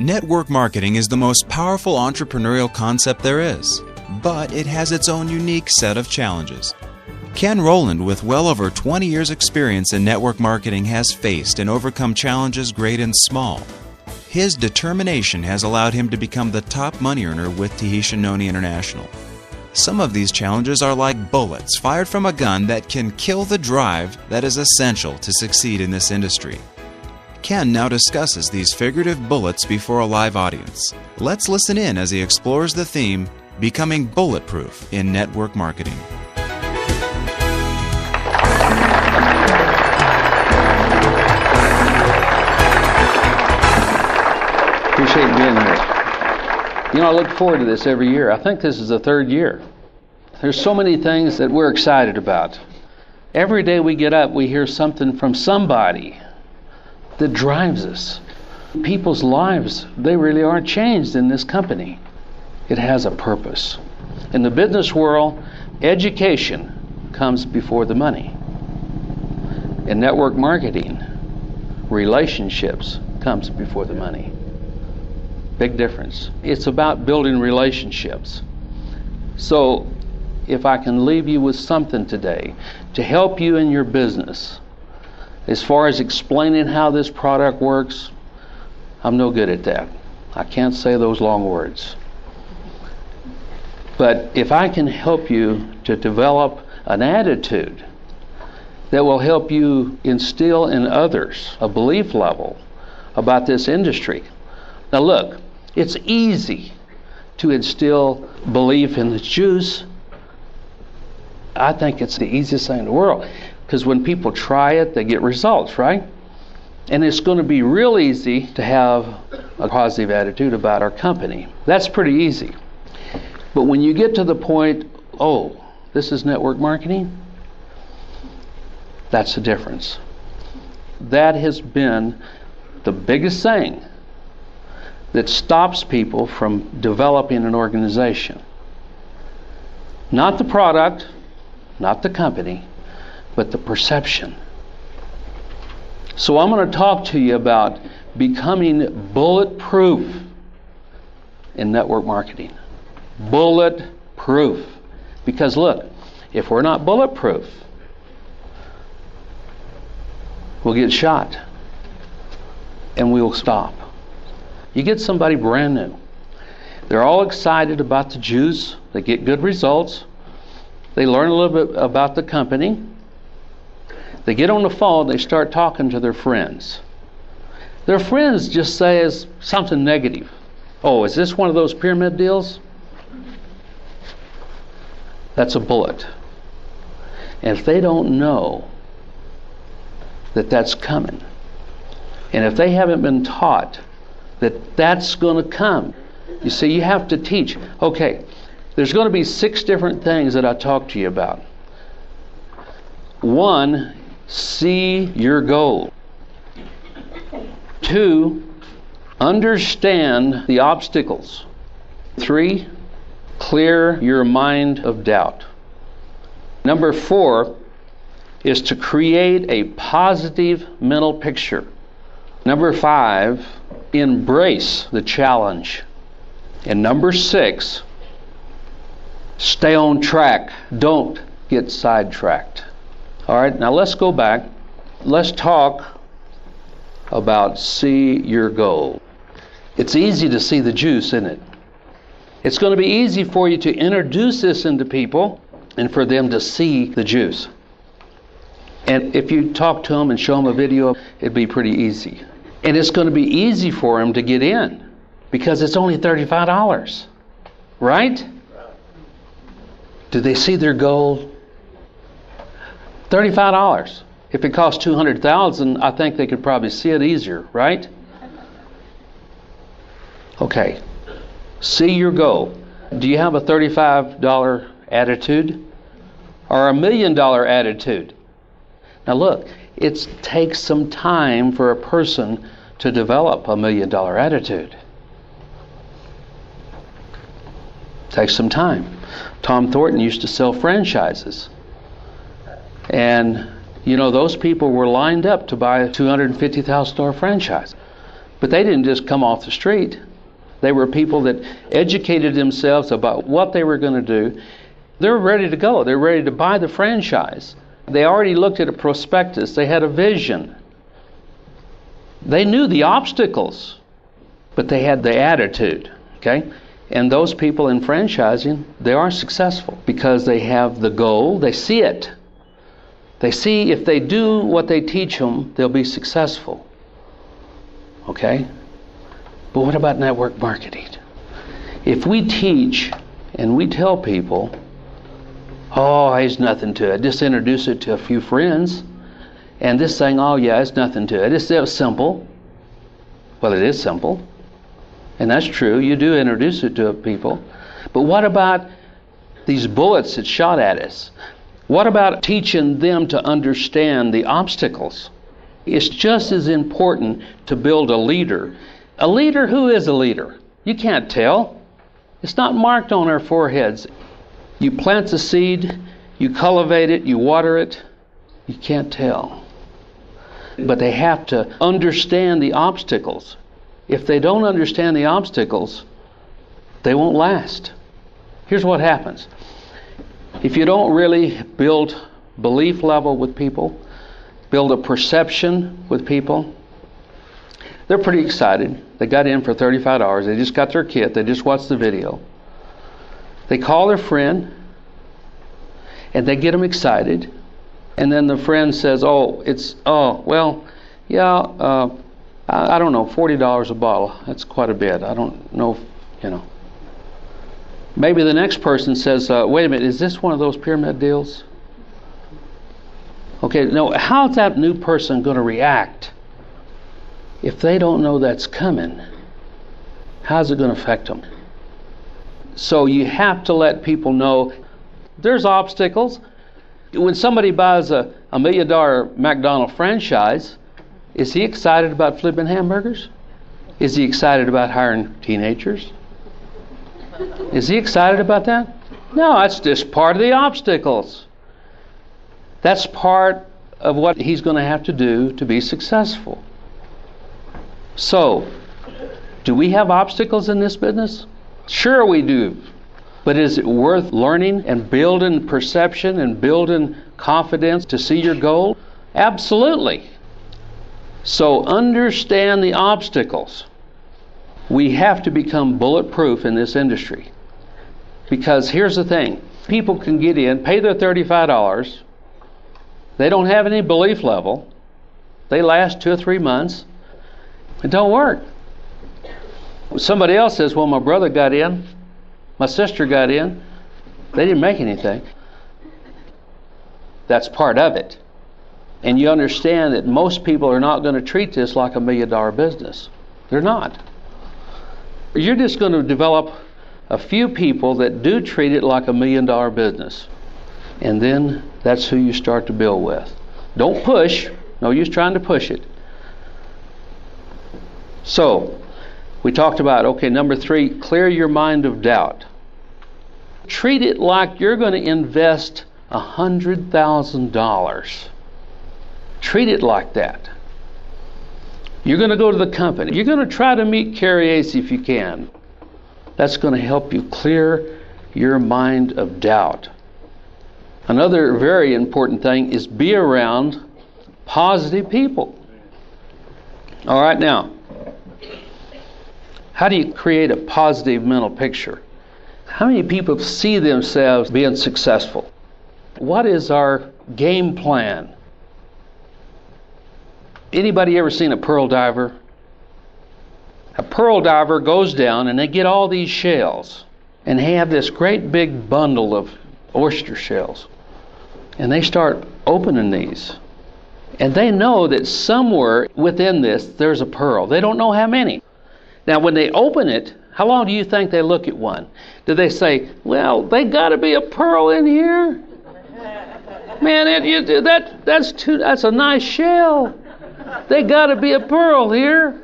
Network marketing is the most powerful entrepreneurial concept there is, but it has its own unique set of challenges. Ken Roland, with well over 20 years' experience in network marketing, has faced and overcome challenges great and small. His determination has allowed him to become the top money earner with Tahitian Noni International. Some of these challenges are like bullets fired from a gun that can kill the drive that is essential to succeed in this industry. Ken now discusses these figurative bullets before a live audience. Let's listen in as he explores the theme, Becoming Bulletproof in Network Marketing. Appreciate being here. You know, I look forward to this every year. I think this is the third year. There's so many things that we're excited about. Every day we get up, we hear something from somebody that drives us. People's lives, they really are changed in this company. It has a purpose. In the business world, education comes before the money. In network marketing, relationships comes before the money. Big difference. It's about building relationships. So, if I can leave you with something today to help you in your business, as far as explaining how this product works, I'm no good at that. I can't say those long words. But if I can help you to develop an attitude that will help you instill in others a belief level about this industry. Now look, it's easy to instill belief in the juice. I think it's the easiest thing in the world. Because when people try it, they get results, right? And it's going to be real easy to have a positive attitude about our company. That's pretty easy. But when you get to the point, oh, this is network marketing, that's the difference. That has been the biggest thing that stops people from developing an organization. Not the product, not the company, but the perception. So I'm going to talk to you about becoming bulletproof in network marketing. Bulletproof. Because look, if we're not bulletproof, we'll get shot and we'll stop. You get somebody brand new. They're all excited about the juice. They get good results. They learn a little bit about the company. They get on the phone, they start talking to their friends. Their friends just say something negative. Oh, is this one of those pyramid deals? That's a bullet. And if they don't know that that's coming, and if they haven't been taught that that's going to come, you see, you have to teach. Okay, there's going to be 6 different things that I talk to you about. 1, see your goal. 2, understand the obstacles. 3, clear your mind of doubt. Number 4 is to create a positive mental picture. Number 5, embrace the challenge. And number 6, stay on track. Don't get sidetracked. All right, now let's go back. Let's talk about see your goal. It's easy to see the juice, isn't it? It's going to be easy for you to introduce this into people and for them to see the juice. And if you talk to them and show them a video, it'd be pretty easy. And it's going to be easy for them to get in because it's only $35, right? Do they see their goal? $35. If it costs $200,000, I think they could probably see it easier, right? Okay. See your goal. Do you have a $35 attitude or a $1 million attitude? Now look, it takes some time for a person to develop a $1 million attitude. It takes some time. Tom Thornton used to sell franchises. And, you know, those people were lined up to buy a $250,000 franchise. But they didn't just come off the street. They were people that educated themselves about what they were going to do. They're ready to go. They're ready to buy the franchise. They already looked at a prospectus. They had a vision. They knew the obstacles, but they had the attitude, okay? And those people in franchising, they are successful because they have the goal. They see it. They see if they do what they teach them, they'll be successful, okay? But what about network marketing? If we teach and we tell people, oh, there's nothing to it, just introduce it to a few friends, and this thing, oh yeah, it's nothing to it, it's simple. Well, it is simple, and that's true. You do introduce it to people. But what about these bullets that shot at us? What about teaching them to understand the obstacles? It's just as important to build a leader. A leader, who is a leader? You can't tell. It's not marked on our foreheads. You plant the seed, you cultivate it, you water it, you can't tell. But they have to understand the obstacles. If they don't understand the obstacles, they won't last. Here's what happens. If you don't really build belief level with people, build a perception with people, they're pretty excited. They got in for $35. They just got their kit. They just watched the video. They call their friend, and they get them excited. And then the friend says, I don't know, $40 a bottle. That's quite a bit. I don't know, Maybe the next person says, wait a minute, is this one of those pyramid deals? Okay, no, how's that new person going to react if they don't know that's coming? How's it going to affect them? So you have to let people know there's obstacles. When somebody buys a $1 million McDonald's franchise, is he excited about flipping hamburgers? Is he excited about hiring teenagers? Is he excited about that? No, that's just part of the obstacles. That's part of what he's going to have to do to be successful. So, do we have obstacles in this business? Sure we do. But is it worth learning and building perception and building confidence to see your goal? Absolutely. So understand the obstacles. We have to become bulletproof in this industry. Because here's the thing. People can get in, pay their $35. They don't have any belief level. They last 2 or 3 months. It don't work. Somebody else says, well, my brother got in. My sister got in. They didn't make anything. That's part of it. And you understand that most people are not going to treat this like $1 million business. They're not. You're just going to develop a few people that do treat it like $1 million business. And then that's who you start to build with. Don't push. No use trying to push it. So, we talked about, number 3, clear your mind of doubt. Treat it like you're going to invest $100,000. Treat it like that. You're going to go to the company. You're going to try to meet Carrie Ace if you can. That's going to help you clear your mind of doubt. Another very important thing is be around positive people. All right, now, how do you create a positive mental picture? How many people see themselves being successful? What is our game plan? Anybody ever seen a pearl diver? A pearl diver goes down and they get all these shells. And they have this great big bundle of oyster shells. And they start opening these. And they know that somewhere within this there's a pearl. They don't know how many. Now when they open it, how long do you think they look at one? Do they say, well, they got to be a pearl in here? Man, that's a nice shell. They got to be a pearl here.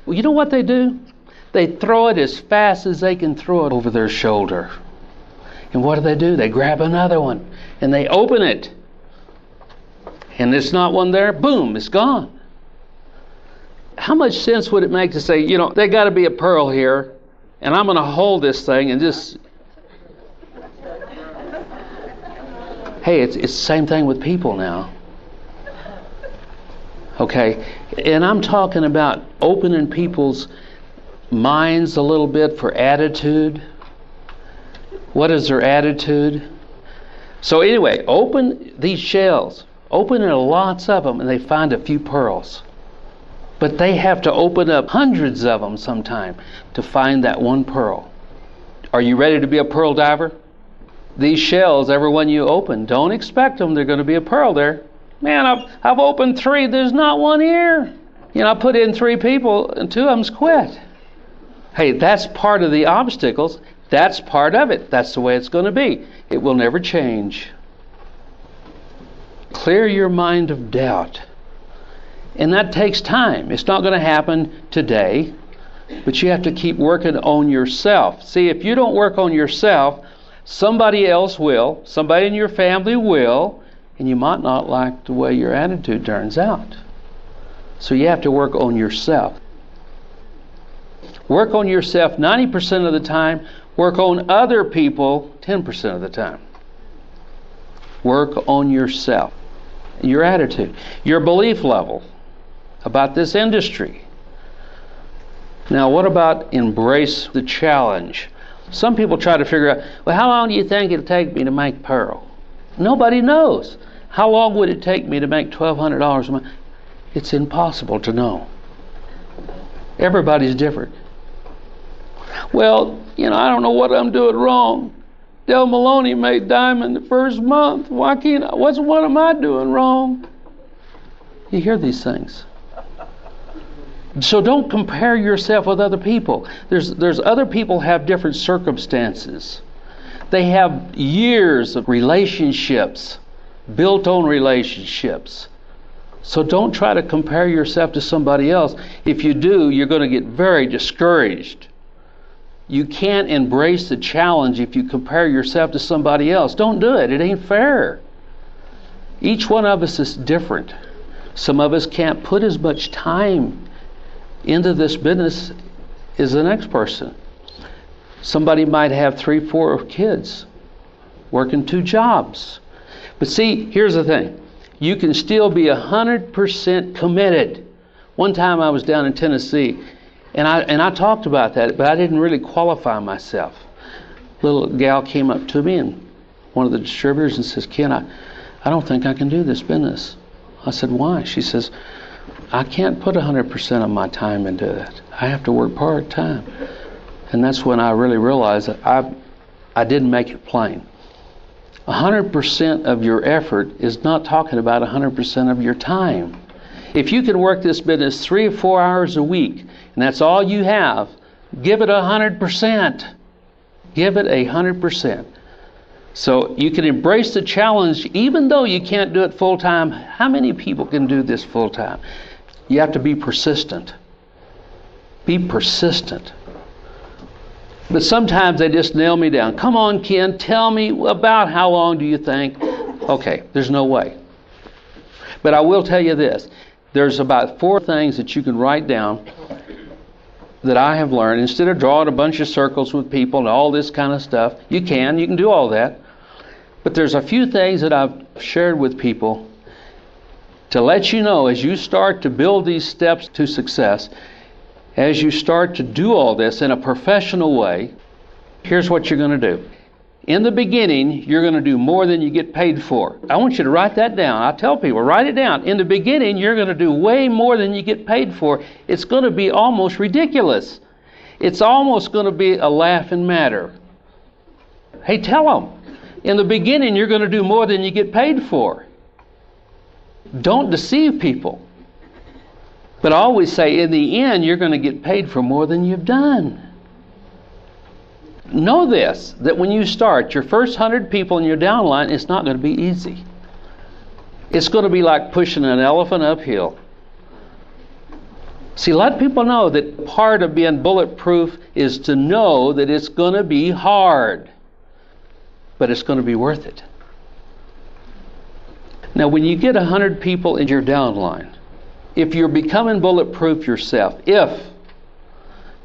Well, you know what they do? They throw it as fast as they can throw it over their shoulder. And what do? They grab another one and they open it. And there's not one there. Boom, it's gone. How much sense would it make to say, you know, they got to be a pearl here, and I'm going to hold this thing and just... Hey, it's the same thing with people now. Okay, and I'm talking about opening people's minds a little bit for attitude. What is their attitude? So anyway, open these shells. Open lots of them, and they find a few pearls. But they have to open up hundreds of them sometime to find that one pearl. Are you ready to be a pearl diver? These shells, every one you open, don't expect them. They're going to be a pearl there. Man, I've opened 3. There's not one here. You know, I put in 3 people, and 2 of them's quit. Hey, that's part of the obstacles. That's part of it. That's the way it's going to be. It will never change. Clear your mind of doubt. And that takes time. It's not going to happen today, but you have to keep working on yourself. See, if you don't work on yourself, somebody else will. Somebody in your family will. And you might not like the way your attitude turns out. So you have to work on yourself. Work on yourself 90% of the time. Work on other people 10% of the time. Work on yourself. Your attitude. Your belief level about this industry. Now, what about embrace the challenge? Some people try to figure out, well, how long do you think it'll take me to make pearl? Nobody knows. How long would it take me to make $1,200 a month? It's impossible to know. Everybody's different. Well, you know, I don't know what I'm doing wrong. Del Maloney made diamond the first month. Why can't I? What am I doing wrong? You hear these things. So don't compare yourself with other people. There's other people have different circumstances. They have years of relationships, built on relationships. So don't try to compare yourself to somebody else. If you do, you're going to get very discouraged. You can't embrace the challenge if you compare yourself to somebody else. Don't do it. It ain't fair. Each one of us is different. Some of us can't put as much time into this business as the next person. Somebody might have 3, 4 kids, working 2 jobs. But see, here's the thing. You can still be 100% committed. One time I was down in Tennessee, and I talked about that, but I didn't really qualify myself. A little gal came up to me, and one of the distributors, and says, Ken, I don't think I can do this business. I said, why? She says, I can't put 100% of my time into it. I have to work part-time. And that's when I really realized that I didn't make it plain. 100% of your effort is not talking about 100% of your time. If you can work this business 3 or 4 hours a week, and that's all you have, give it 100%. Give it 100%. So you can embrace the challenge even though you can't do it full-time. How many people can do this full-time? You have to be persistent. Be persistent. But sometimes they just nail me down. Come on, Ken, tell me about how long do you think? Okay, there's no way. But I will tell you this. There's about 4 things that you can write down that I have learned. Instead of drawing a bunch of circles with people and all this kind of stuff, you can do all that. But there's a few things that I've shared with people to let you know as you start to build these steps to success, as you start to do all this in a professional way, here's what you're going to do. In the beginning, you're going to do more than you get paid for. I want you to write that down. I tell people, write it down. In the beginning, you're going to do way more than you get paid for. It's going to be almost ridiculous. It's almost going to be a laughing matter. Hey, tell them. In the beginning, you're going to do more than you get paid for. Don't deceive people. But I always say, in the end, you're going to get paid for more than you've done. Know this, that when you start, your first 100 people in your downline, it's not going to be easy. It's going to be like pushing an elephant uphill. See, let people know that part of being bulletproof is to know that it's going to be hard, but it's going to be worth it. Now, when you get 100 people in your downline, if you're becoming bulletproof yourself,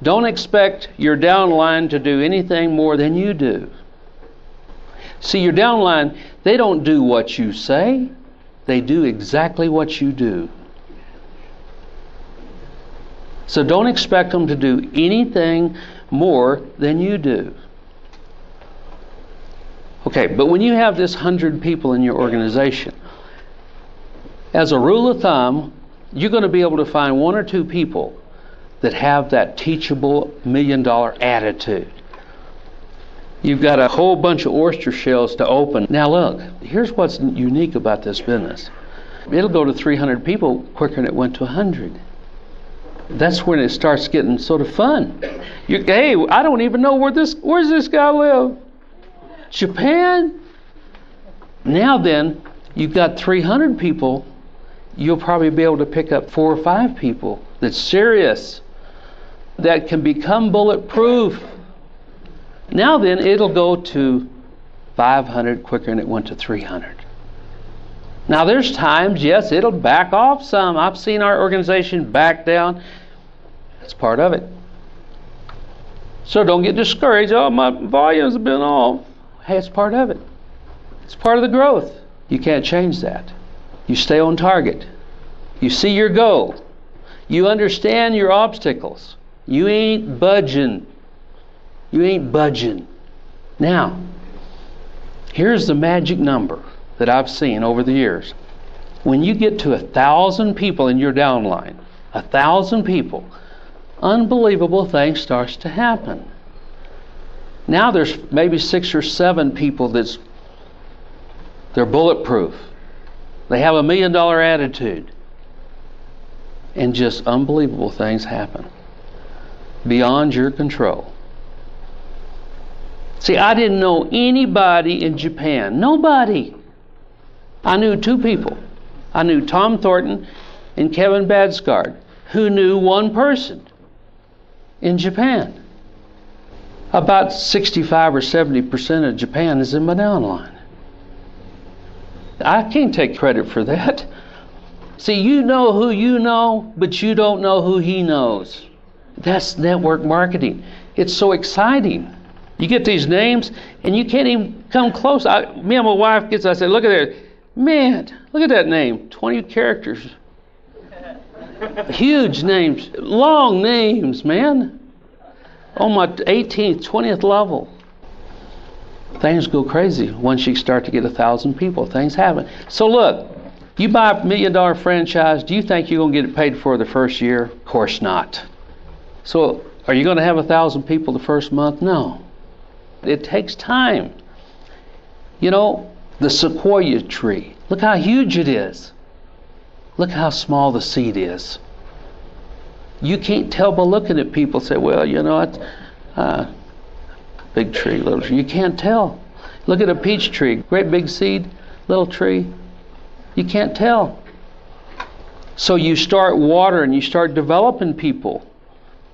don't expect your downline to do anything more than you do. See, your downline, they don't do what you say. They do exactly what you do. So don't expect them to do anything more than you do. Okay, but when you have this 100 people in your organization, as a rule of thumb, you're going to be able to find one or two people that have that teachable $1 million attitude. You've got a whole bunch of oyster shells to open. Now look, here's what's unique about this business. It'll go to 300 people quicker than it went to 100. That's when it starts getting sort of fun. Hey, I don't even know where's this guy live? Japan? Now then, you've got 300 people, you'll probably be able to pick up 4 or 5 people that's serious, that can become bulletproof. Now then, it'll go to 500 quicker than it went to 300. Now there's times, yes, it'll back off some. I've seen our organization back down. That's part of it. So don't get discouraged. Oh, my volumes have been off. Hey, it's part of it. It's part of the growth. You can't change that. You stay on target. You see your goal. You understand your obstacles. You ain't budging. You ain't budging. Now, here's the magic number that I've seen over the years. When you get to 1,000 people in your downline, 1,000 people, unbelievable things starts to happen. Now there's maybe 6 or 7 people they're bulletproof. They have $1 million attitude. And just unbelievable things happen. Beyond your control. See, I didn't know anybody in Japan. Nobody. I knew 2 people. I knew Tom Thornton and Kevin Badscard, who knew one person in Japan. About 65 or 70% of Japan is in my downline. I can't take credit for that. See, you know who you know, but you don't know who he knows. That's network marketing. It's so exciting. You get these names, and you can't even come close. Me and my wife I said, look at that. Man, look at that name. 20 characters. Huge names. Long names, man. On my 18th, 20th level. Things go crazy once you start to get 1,000 people. Things happen. So look, you buy a $1 million franchise, do you think you're going to get it paid for the first year? Of course not. So are you going to have 1,000 people the first month? No. It takes time. You know, the sequoia tree, look how huge it is. Look how small the seed is. You can't tell by looking at people, say, well, you know, it's big tree, little tree. You can't tell. Look at a peach tree, great big seed, little tree. You can't tell. So you start watering, you start developing people,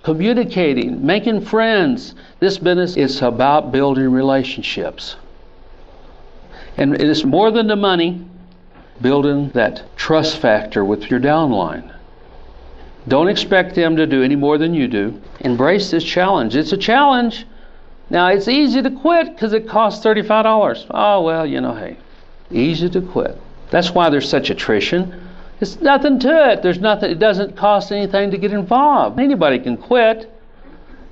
communicating, making friends. This business is about building relationships. And it is more than the money, building that trust factor with your downline. Don't expect them to do any more than you do. Embrace this challenge. It's a challenge. Now, it's easy to quit because it costs $35. Oh, well, you know, hey, easy to quit. That's why there's such attrition. It's nothing to it. There's nothing. It doesn't cost anything to get involved. Anybody can quit.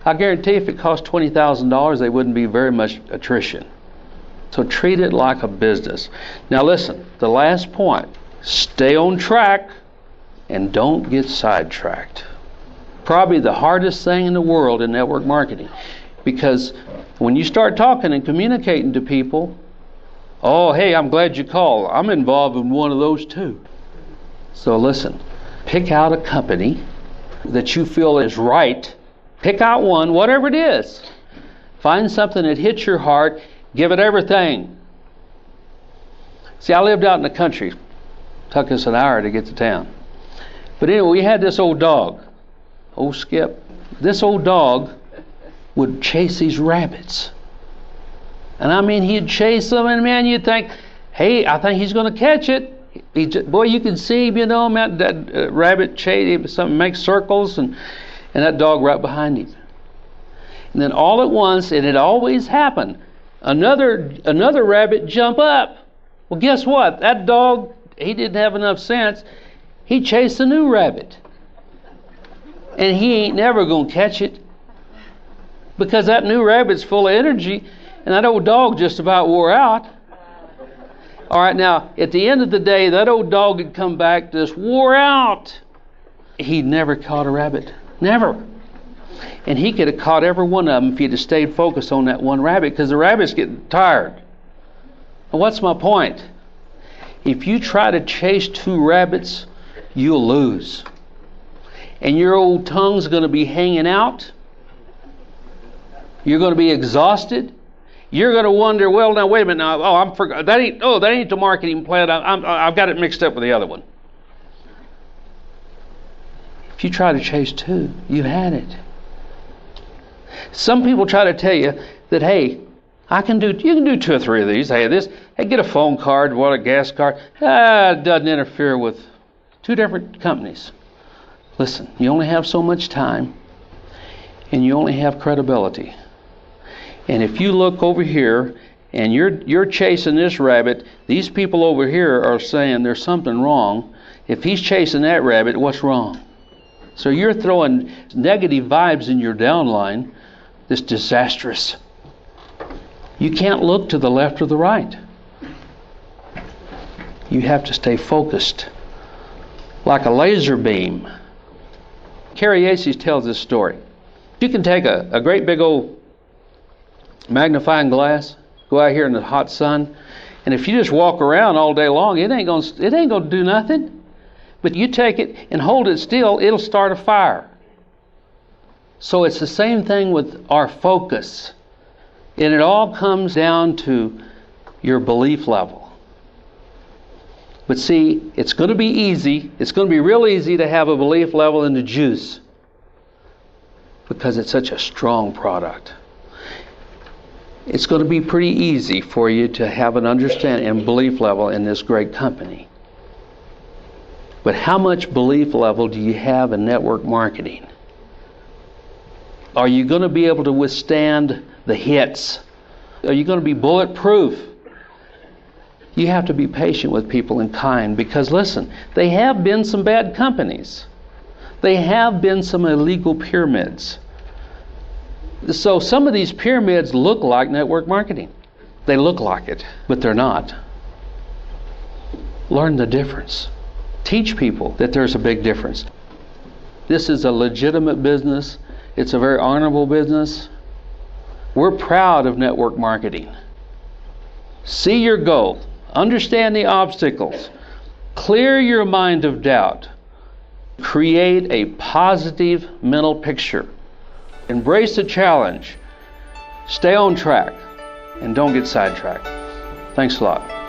I guarantee if it cost $20,000, there wouldn't be very much attrition. So treat it like a business. Now listen, the last point. Stay on track and don't get sidetracked. Probably the hardest thing in the world in network marketing. Because when you start talking and communicating to people, oh, hey, I'm glad you called. I'm involved in one of those too. So listen, pick out a company that you feel is right. Pick out one, whatever it is. Find something that hits your heart. Give it everything. See, I lived out in the country. Took us an hour to get to town. But anyway, we had this old dog, old Skip. This old dog would chase these rabbits. And I mean, he'd chase them, and man, you'd think, hey, I think he's going to catch it. boy, you can see him, that rabbit chase, something makes circles, and that dog right behind him. And then all at once, and it always happened, another rabbit jump up. Well, guess what? That dog, he didn't have enough sense. He chased a new rabbit. And he ain't never going to catch it, because that new rabbit's full of energy, and that old dog just about wore out. All right, now, at the end of the day, that old dog had come back just wore out. He never caught a rabbit. Never. And he could have caught every one of them if he'd have stayed focused on that one rabbit, because the rabbit's getting tired. And what's my point? If you try to chase two rabbits, you'll lose. And your old tongue's going to be hanging out. You're going to be exhausted. You're going to wonder, well, now wait a minute. Now, that ain't the marketing plan. I've got it mixed up with the other one. If you try to chase two, you've had it. Some people try to tell you that, hey, you can do 2 or 3 of these. Hey, get a phone card, a gas card. It doesn't interfere with 2 different companies. Listen, you only have so much time, and you only have credibility. And if you look over here and you're chasing this rabbit, these people over here are saying there's something wrong. If he's chasing that rabbit, what's wrong? So you're throwing negative vibes in your downline. This disastrous. You can't look to the left or the right. You have to stay focused, like a laser beam. Carrie Yates tells this story. You can take a great big old magnifying glass, go out here in the hot sun, and if you just walk around all day long, it ain't gonna do nothing. But you take it and hold it still, it'll start a fire. So it's the same thing with our focus. And it all comes down to your belief level. But see, it's going to be easy. It's going to be real easy to have a belief level in the juice, because it's such a strong product. It's going to be pretty easy for you to have an understanding and belief level in this great company. But how much belief level do you have in network marketing? Are you going to be able to withstand the hits? Are you going to be bulletproof? You have to be patient with people and kind, because listen, they have been some bad companies. They have been some illegal pyramids. So some of these pyramids look like network marketing. They look like it, but they're not. Learn the difference. Teach people that there's a big difference. This is a legitimate business. It's a very honorable business. We're proud of network marketing. See your goal. Understand the obstacles. Clear your mind of doubt. Create a positive mental picture. Embrace the challenge. Stay on track. And don't get sidetracked. Thanks a lot.